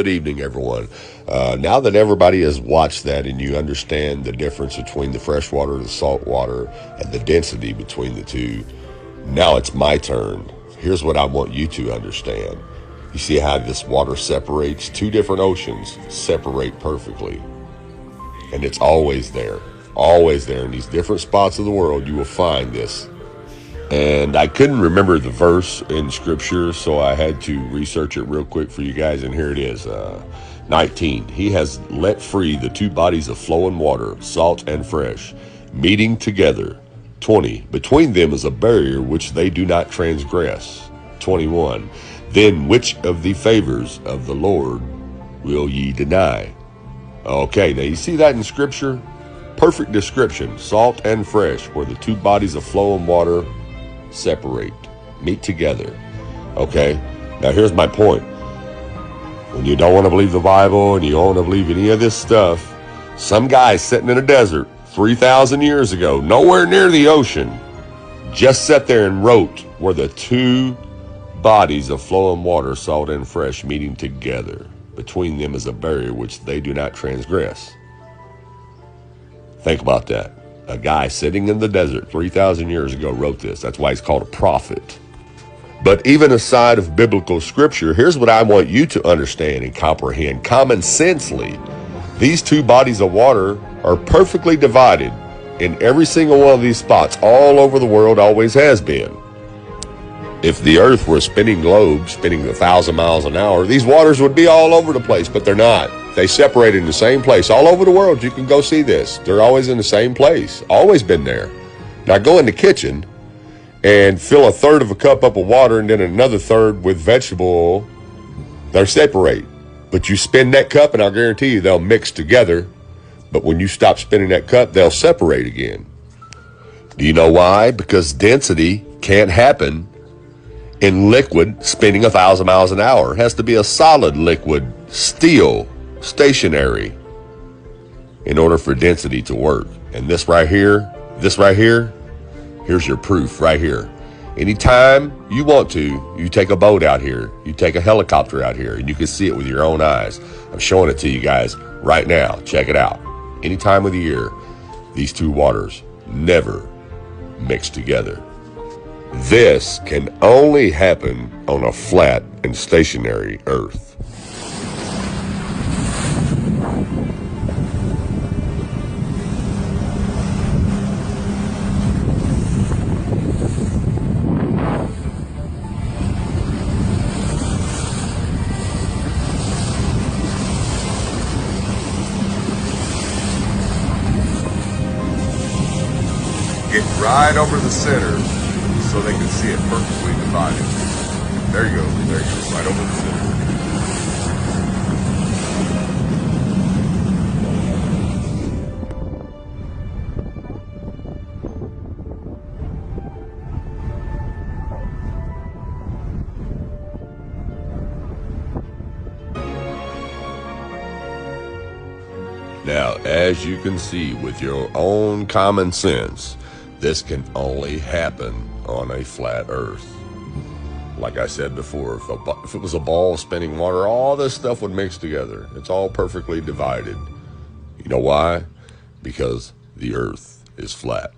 Good evening, everyone. Now that everybody has watched that and you understand the difference between the freshwater and the salt water and the density between the two, now it's my turn. Here's what I want you to understand. You see how this water separates? Two different oceans separate perfectly. And it's always there. Always there. In these different spots of the world, you will find this. And I couldn't remember the verse in Scripture, so I had to research it real quick for you guys, and here it is. 19. He has let free the two bodies of flowing water, salt and fresh, meeting together. 20. Between them is a barrier which they do not transgress. 21. Then which of the favors of the Lord will ye deny? Okay, now you see that in Scripture? Perfect description. Salt and fresh, where the two bodies of flowing water separate, meet together. Okay, now here's my point. When you don't want to believe the Bible and you don't want to believe any of this stuff, some guy sitting in a desert 3,000 years ago, nowhere near the ocean, just sat there and wrote where the two bodies of flowing water, salt and fresh, meeting together. Between them is a barrier which they do not transgress. Think about that. A guy sitting in the desert 3,000 years ago wrote this. That's why he's called a prophet. But even aside of biblical scripture, here's what I want you to understand and comprehend common sensely. These two bodies of water are perfectly divided in every single one of these spots all over the world, always has been. If the earth were a spinning globe, spinning 1,000 miles an hour, these waters would be all over the place, but they're not. They separate in the same place. All over the world, you can go see this. They're always in the same place. Always been there. Now go in the kitchen and fill a third of a cup up with water and then another third with vegetable oil. They're separate. But you spin that cup and I'll guarantee you they'll mix together. But when you stop spinning that cup, they'll separate again. Do you know why? Because density can't happen in liquid spinning 1,000 miles an hour. It has to be a solid liquid, steel, stationary, in order for density to work. And this right here, here's your proof right here. Anytime you want to, you take a boat out here, you take a helicopter out here, and you can see it with your own eyes. I'm showing it to you guys right now. Check it out. Any time of the year, these two waters never mix together. This can only happen on a flat and stationary earth. Get right over the center so they can see it perfectly divided. There you go, right over the center. Now, as you can see with your own common sense, this can only happen on a flat earth. Like I said before, if it was a ball of spinning water, all this stuff would mix together. It's all perfectly divided. You know why? Because the earth is flat.